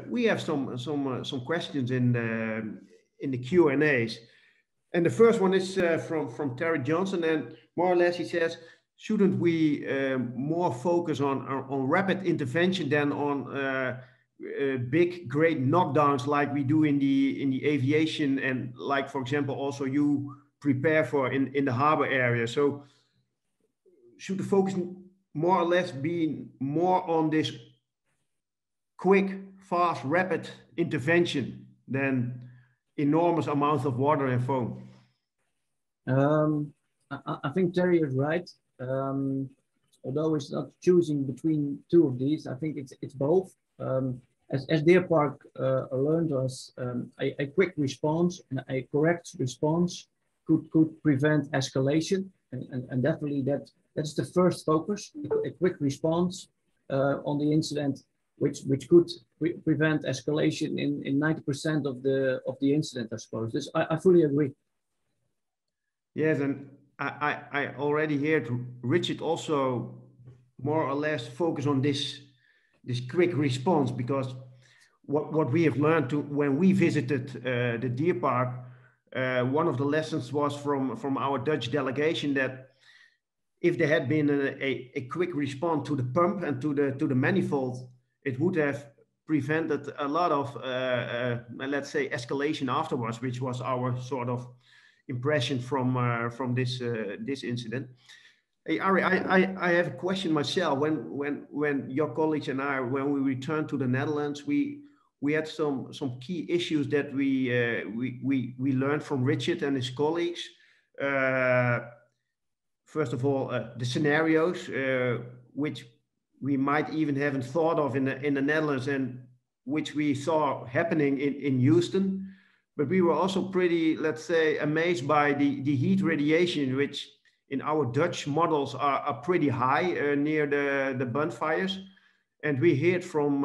we have some questions in the Q&As. And the first one is from Terry Johnson, and more or less he says, shouldn't we more focus on rapid intervention than on big, great knockdowns like we do in the aviation, and like, for example, also you prepare for in the harbor area? So should the focus more or less be more on this quick, fast, rapid intervention than enormous amounts of water and foam? I think Terry is right. Although it's not choosing between two of these, I think it's both. As Deer Park learned us, a quick response and a correct response could prevent escalation, and definitely that's the first focus, a quick response on the incident, which could prevent escalation in 90% of the incident, I suppose. This I fully agree. Yes, and I already heard Richard also more or less focus on this quick response, because what we have learned when we visited the Deer Park, one of the lessons was from our Dutch delegation that if there had been a quick response to the pump and to the manifold, it would have prevented a lot of let's say escalation afterwards, which was our sort of impression from this incident. Hey, Arie, I have a question myself. When your colleagues and I, when we returned to the Netherlands, we had some key issues that we learned from Richard and his colleagues. First of all, the scenarios which we might even haven't thought of in the Netherlands, and which we saw happening in Houston. But we were also pretty, let's say, amazed by the heat radiation, which in our Dutch models are pretty high near the bonfires. And we heard from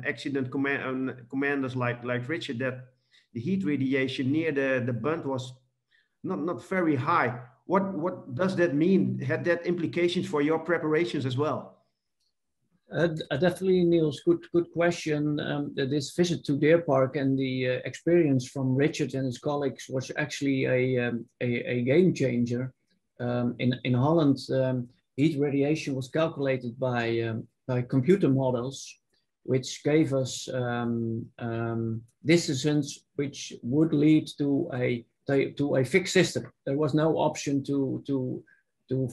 accident commanders like Richard that the heat radiation near the bunt was not very high. What does that mean? Had that implications for your preparations as well? Definitely, Niels. Good question. This visit to Deer Park and the experience from Richard and his colleagues was actually a game changer. In Holland, heat radiation was calculated by computer models, which gave us distances which would lead to a fixed system. There was no option to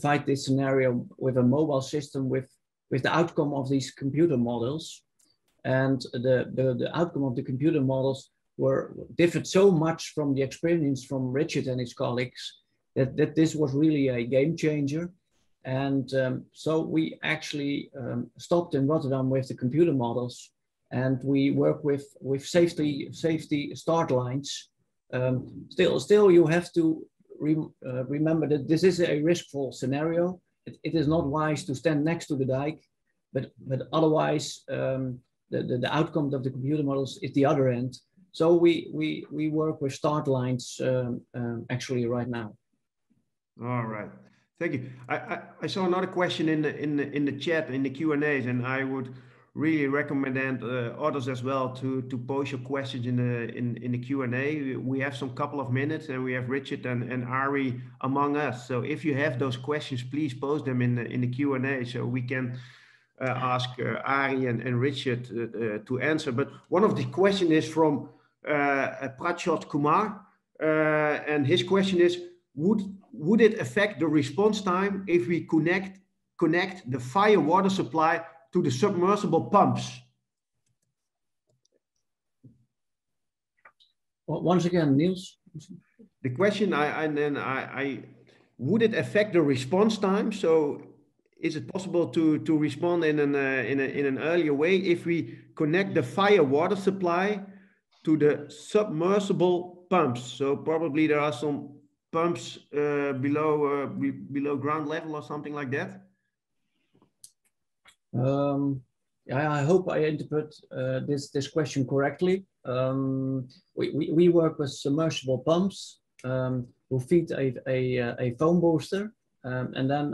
fight this scenario with a mobile system with the outcome of these computer models. And the outcome of the computer models differed so much from the experience from Richard and his colleagues that this was really a game changer. And so we actually stopped in Rotterdam with the computer models, and we work with safety start lines. Still, you have to remember that this is a riskful scenario. It is not wise to stand next to the dike, but otherwise the outcome of the computer models is the other end. So we work with start lines actually right now. All right, thank you. I saw another question in the chat, in the Q&As, and I would really recommend others as well to post your questions in the Q&A. We have some couple of minutes, and we have Richard and Arie among us. So if you have those questions, please post them in the Q&A so we can ask Arie and Richard to answer. But one of the questions is from Prachot Kumar, and his question is: Would it affect the response time if we connect the fire water supply to the submersible pumps? Once again, Niels. The question, would it affect the response time? So, is it possible to respond in an earlier way if we connect the fire water supply to the submersible pumps? So probably there are some pumps below ground level or something like that. Yeah, I hope I interpret this question correctly. We work with submersible pumps who feed a foam booster and then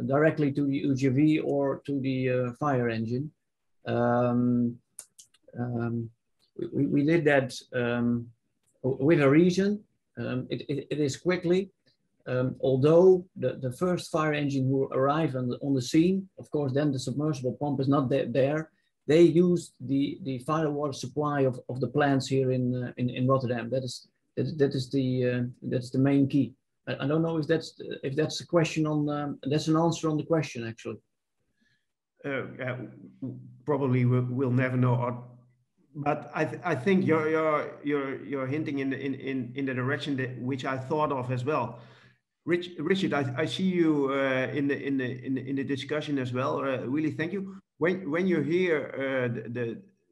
directly to the UGV or to the fire engine. We did that with a reason. It is quickly. Although the first fire engine who arrived on the scene, of course, then the submersible pump is not there. They used the fire water supply of the plants here in Rotterdam. That is the main key. I don't know if that's a question on that's an answer on the question actually. Probably we'll never know. But I think you're hinting in the direction which I thought of as well. Richard, I see you in the discussion as well. Really, thank you. When you hear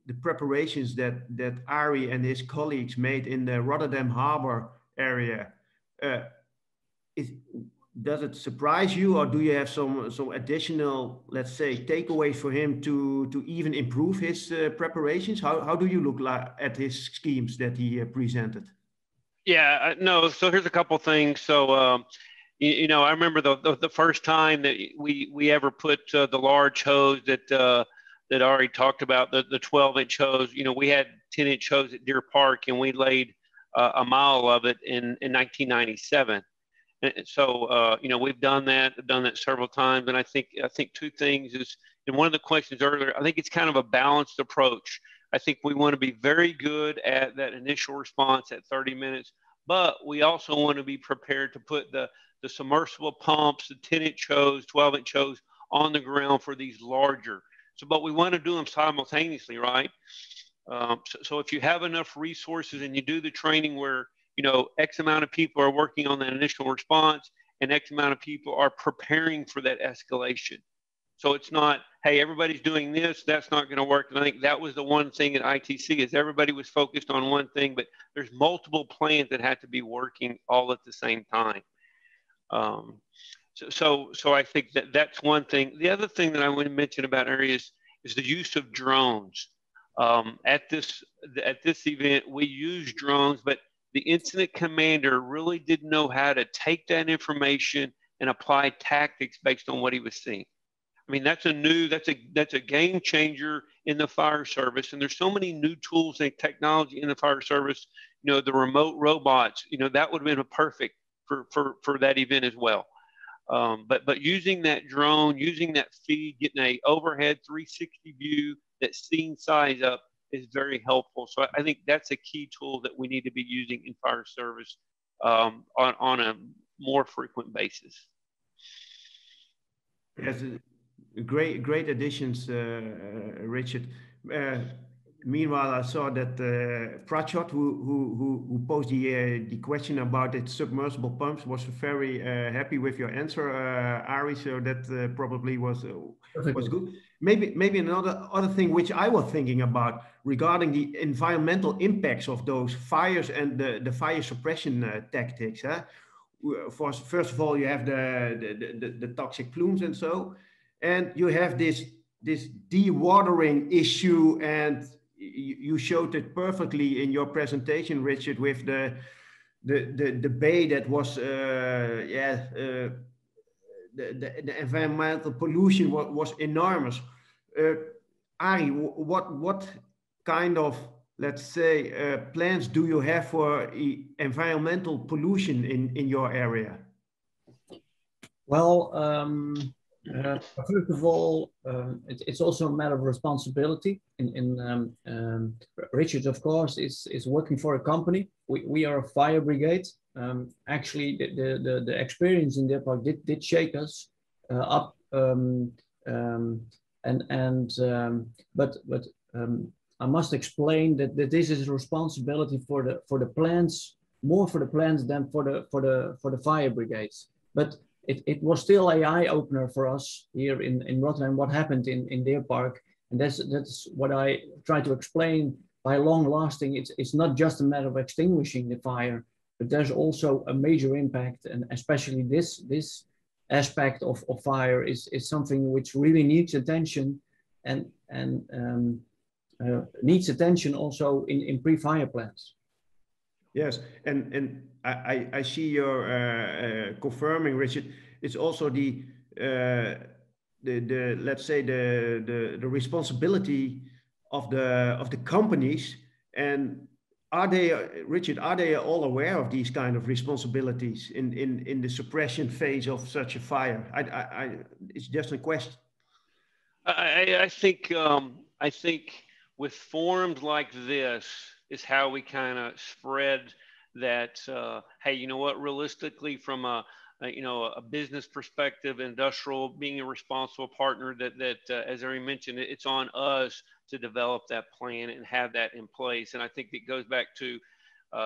the preparations that Arie and his colleagues made in the Rotterdam harbor area, does it surprise you, or do you have some additional, let's say, takeaways for him to even improve his preparations? How do you look at his schemes that he presented? Yeah, no. So here's a couple things. So, you know, I remember the first time that we ever put the large hose that Arie talked about, the 12-inch hose. You know, we had 10-inch hose at Deer Park, and we laid a mile of it in 1997. And so, you know, we've done that several times. And I think two things is, and one of the questions earlier, I think it's kind of a balanced approach. I think we want to be very good at that initial response at 30 minutes, but we also want to be prepared to put the submersible pumps, the 10-inch hose, 12-inch hose on the ground for these larger. So, but we want to do them simultaneously, right? So if you have enough resources and you do the training where, you know, X amount of people are working on that initial response and X amount of people are preparing for that escalation. So it's not, hey, everybody's doing this, that's not going to work. And I think that was the one thing at ITC is everybody was focused on one thing, but there's multiple plans that had to be working all at the same time. So I think that's one thing. The other thing that I want to mention about areas is the use of drones. At this event, we used drones, but the incident commander really didn't know how to take that information and apply tactics based on what he was seeing. I mean, that's a game changer in the fire service. And there's so many new tools and technology in the fire service. You know, the remote robots, you know, that would have been perfect for that event as well. But using that drone, using that feed, getting a overhead 360 view, that scene size up is very helpful. So I think that's a key tool that we need to be using in fire service on a more frequent basis. Yes, great additions, Richard. Meanwhile, I saw that Prachot, who posed the question about its submersible pumps, was very happy with your answer, Arie. So that probably was good. Maybe another thing which I was thinking about regarding the environmental impacts of those fires and the fire suppression tactics. First of all, you have the toxic plumes and so, and you have this dewatering issue, and you showed it perfectly in your presentation, Richard, with the bay that was the environmental pollution was enormous. Arie, what kind of, let's say, plans do you have for environmental pollution in your area? Well, first of all, it's also a matter of responsibility. Richard, of course, is working for a company. We are a fire brigade. Actually, the experience in Deer Park did shake us up. But I must explain that this is a responsibility for the plants, more for the plants than for the fire brigades. But it was still an eye opener for us here in Rotterdam, what happened in Deer Park. And that's what I try to explain. By long lasting, it's not just a matter of extinguishing the fire, but there's also a major impact. And especially this aspect of fire is something which really needs attention and needs attention also in pre-fire plans. Yes, and I see you're confirming, Richard. It's also the the let's say the responsibility of the companies, and are they, Richard, are they all aware of these kind of responsibilities in the suppression phase of such a fire? It's just a question. I think with forums like this is how we kind of spread that. Hey, you know what? Realistically, from a business perspective, industrial, being a responsible partner, that as Arie mentioned, it's on us to develop that plan and have that in place. And I think it goes back to,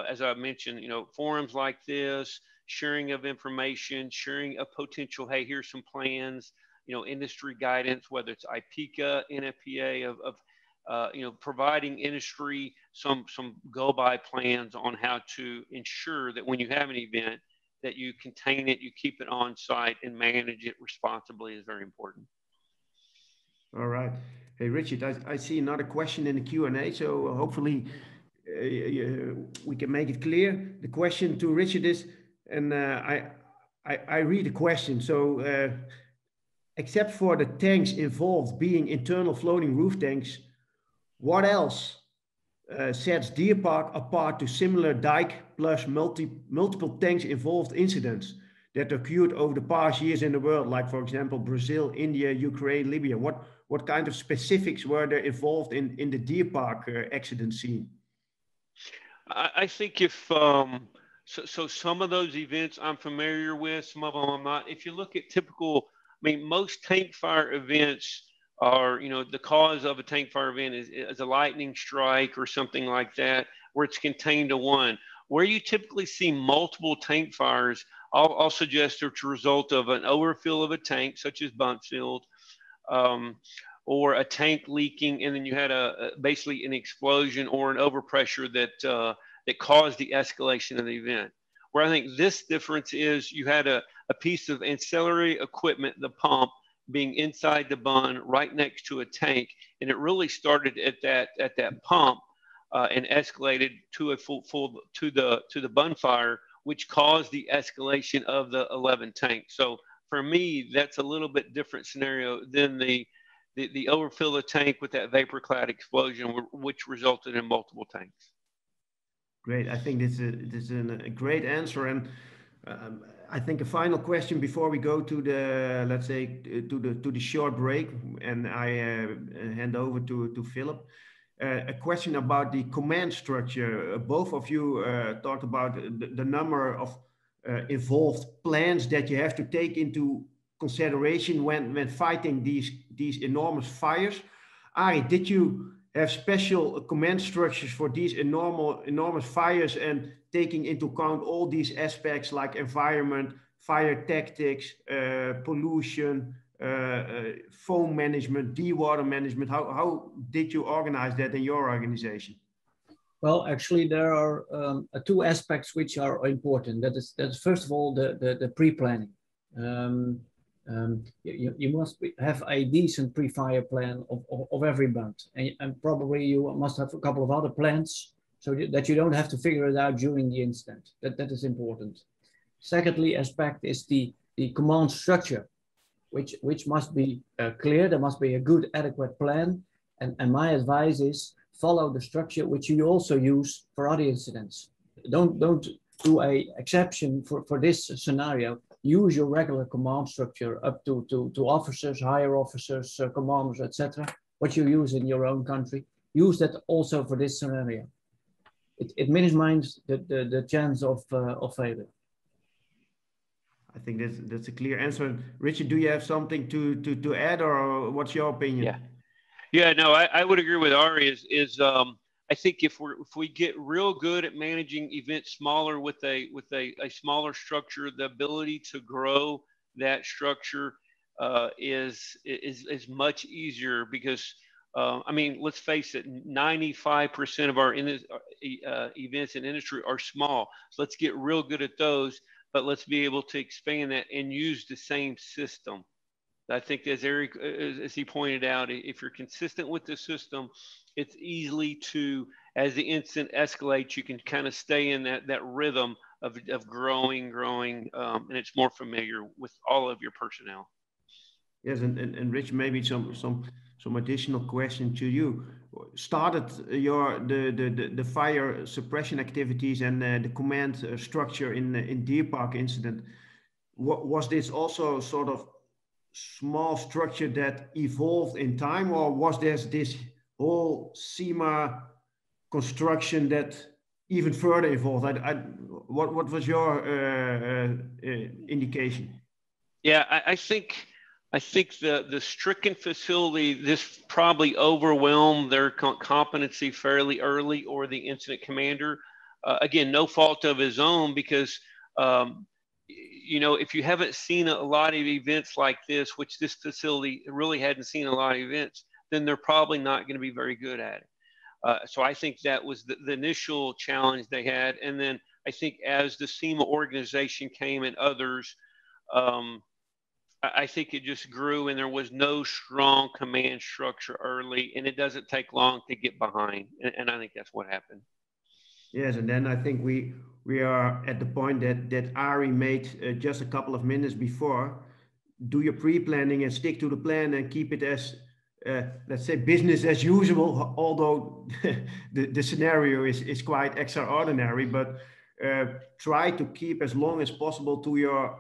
as I mentioned, forums like this, sharing of information, sharing of potential. Hey, here's some plans. Industry guidance, whether it's IPCA, NFPA, of providing industry some go-by plans on how to ensure that when you have an event, that you contain it, you keep it on site, and manage it responsibly is very important. All right. Hey, Richard, I see another question in the Q&A, so hopefully we can make it clear. The question to Richard is, and I read the question, so except for the tanks involved being internal floating roof tanks, what else sets Deer Park apart to similar dike plus multiple tanks involved incidents that occurred over the past years in the world, like for example Brazil, India, Ukraine, Libya? What kind of specifics were there involved in the Deer Park accident scene? I think if so some of those events I'm familiar with, some of them I'm not. If you look at typical, most tank fire events are, the cause of a tank fire event is a lightning strike or something like that, where it's contained to one. Where you typically see multiple tank fires, I'll suggest it's a result of an overfill of a tank, such as Buncefield, or a tank leaking, and then you had basically an explosion or an overpressure that caused the escalation of the event. Where I think this difference is, you had a piece of ancillary equipment, the pump, being inside the bun right next to a tank, and it really started at that pump and escalated to the bun fire, which caused the escalation of the 11 tanks. So for me, that's a little bit different scenario than the overfill of tank with that vapor cloud explosion, which resulted in multiple tanks. Great. I think this is a great answer. And I think a final question before we go to the, let's say, to the short break, and I hand over to Philip. A question about the command structure. Both of you talked about the number of involved plans that you have to take into consideration when fighting these enormous fires. Arie, did you have special command structures for these enormous fires, and taking into account all these aspects like environment, fire tactics, pollution, foam management, dewater management? How did you organize that in your organization? Well, actually, there are two aspects which are important. That's first of all the pre-planning. You must have a decent pre-fire plan of every bunt, and probably you must have a couple of other plans so that you don't have to figure it out during the incident. That is important. Secondly, aspect is the command structure, which must be clear. There must be a good, adequate plan, and my advice is follow the structure which you also use for other incidents. Don't do a exception for this scenario. Use your regular command structure up to officers, higher officers, commanders, etc. What you use in your own country, use that also for this scenario. It minimizes the chance of failure. I think that's a clear answer. Richard, do you have something to add, or what's your opinion? Yeah. No, I would agree with Arie. I think if we get real good at managing events smaller with a smaller structure, the ability to grow that structure is much easier, because let's face it, 95% of our events in industry are small. So let's get real good at those, but let's be able to expand that and use the same system. I think, as he pointed out, if you're consistent with the system, it's easily to, as the incident escalates, you can kind of stay in that rhythm of growing, and it's more familiar with all of your personnel. Yes, and Rich, maybe some additional question to you. Started your the fire suppression activities and the command structure in Deer Park incident. Was this also sort of small structure that evolved in time, or was there this whole SEMA construction that even further evolved? What was your indication? Yeah, I think the stricken facility, this probably overwhelmed their competency fairly early, or the incident commander. Again, no fault of his own, because you know, if you haven't seen a lot of events like this, which this facility really hadn't seen a lot of events, then they're probably not going to be very good at it. So I think that was the initial challenge they had. And then I think as the SEMA organization came and others, I think it just grew, and there was no strong command structure early, and it doesn't take long to get behind. And I think that's what happened. Yes, and then I think we are at the point that Arie made just a couple of minutes before. Do your pre-planning and stick to the plan and keep it as let's say business as usual, although the scenario is quite extraordinary, but try to keep as long as possible to your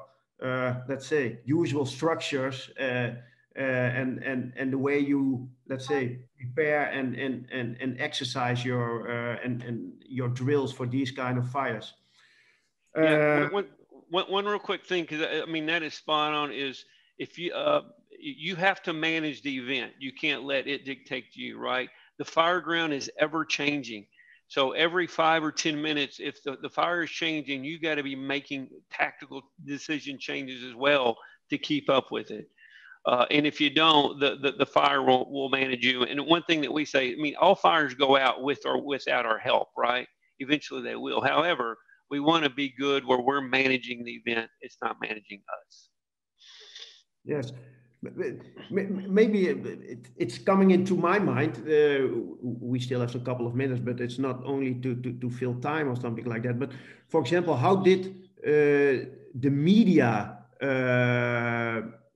let's say usual structures and the way you, let's say, prepare and exercise your and your drills for these kind of fires. Yeah, one real quick thing, because I mean that is spot on. Is if you you have to manage the event. You can't let it dictate to you, right? The fire ground is ever changing. So every 5 or 10 minutes, if the fire is changing, you got to be making tactical decision changes as well to keep up with it. And if you don't, the fire will manage you. And one thing that we say, I mean, all fires go out with or without our help, right? Eventually they will. However, we want to be good where we're managing the event. It's not managing us. Yes. Maybe it's coming into my mind. We still have a couple of minutes, but it's not only to fill time or something like that. But for example, how did the media,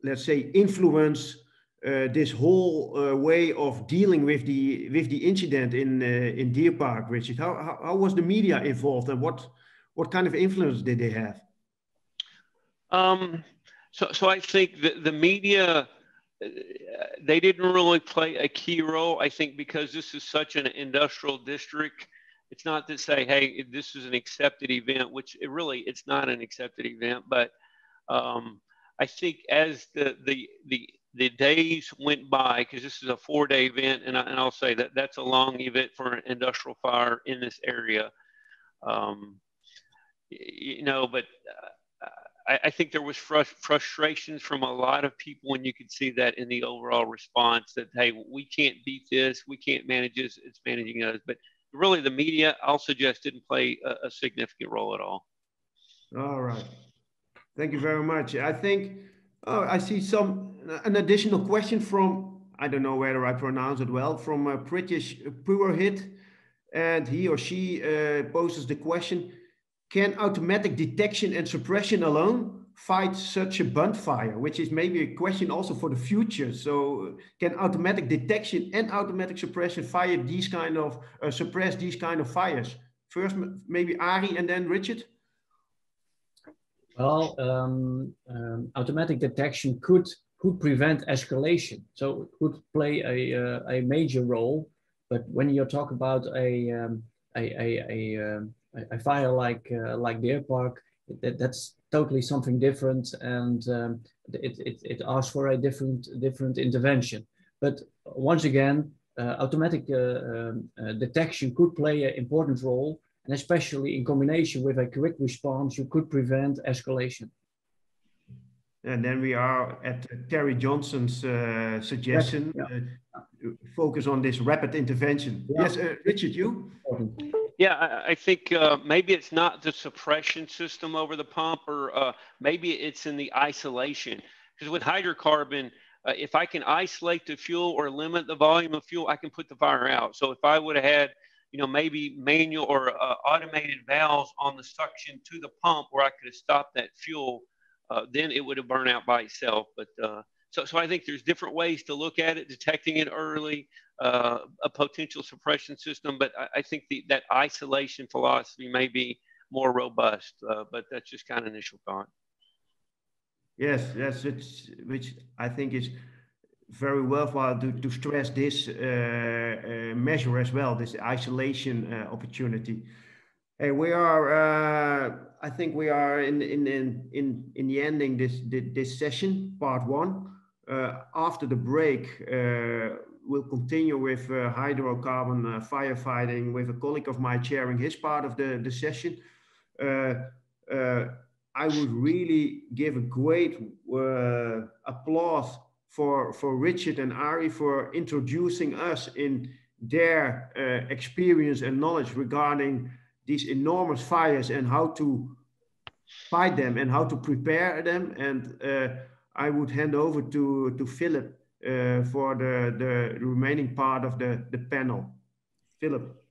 let's say, influence this whole way of dealing with the incident in Deer Park, Richard? How was the media involved, and what kind of influence did they have? So I think that the media, they didn't really play a key role. I think because this is such an industrial district, it's not to say, hey, this is an accepted event, which it's not an accepted event. But I think as the days went by, because this is a 4-day event, and I'll say that that's a long event for an industrial fire in this area. You know, but I think there was frustrations from a lot of people, and you could see that in the overall response that, hey, we can't beat this, we can't manage this, it's managing us. But really the media, I'll suggest, didn't play a significant role at all. All right. Thank you very much. I think, I see an additional question from, I don't know whether I pronounce it well, from British Purohit, and he or she poses the question, can automatic detection and suppression alone fight such a bunt fire? Which is maybe a question also for the future. So can automatic detection and automatic suppression fire these kind of, suppress these kind of fires? First, maybe Arie and then Richard. Well, automatic detection could prevent escalation. So it could play a major role. But when you talk about a fire like Deer Park, that's totally something different, and it asks for a different intervention. But once again, automatic detection could play an important role, and especially in combination with a quick response, you could prevent escalation. And then we are at Terry Johnson's suggestion, focus on this rapid intervention. Yeah. Yes, Richard, you? Yeah, I think maybe it's not the suppression system over the pump, or maybe it's in the isolation. Because with hydrocarbon, if I can isolate the fuel or limit the volume of fuel, I can put the fire out. So if I would have had, you know, maybe manual or automated valves on the suction to the pump where I could have stopped that fuel, then it would have burned out by itself. But so I think there's different ways to look at it, detecting it early, a potential suppression system, but I think that isolation philosophy may be more robust, but that's just kind of initial thought. Yes, which I think is very worthwhile to stress this measure as well, this isolation opportunity. Hey, we are. I think we are in the ending this session, part one. After the break, we'll continue with hydrocarbon firefighting with a colleague of mine chairing his part of the session. I would really give a great applause for Richard and Arie for introducing us in their experience and knowledge regarding these enormous fires and how to fight them and how to prepare them. And I would hand over to Philip for the remaining part of the panel. Philip.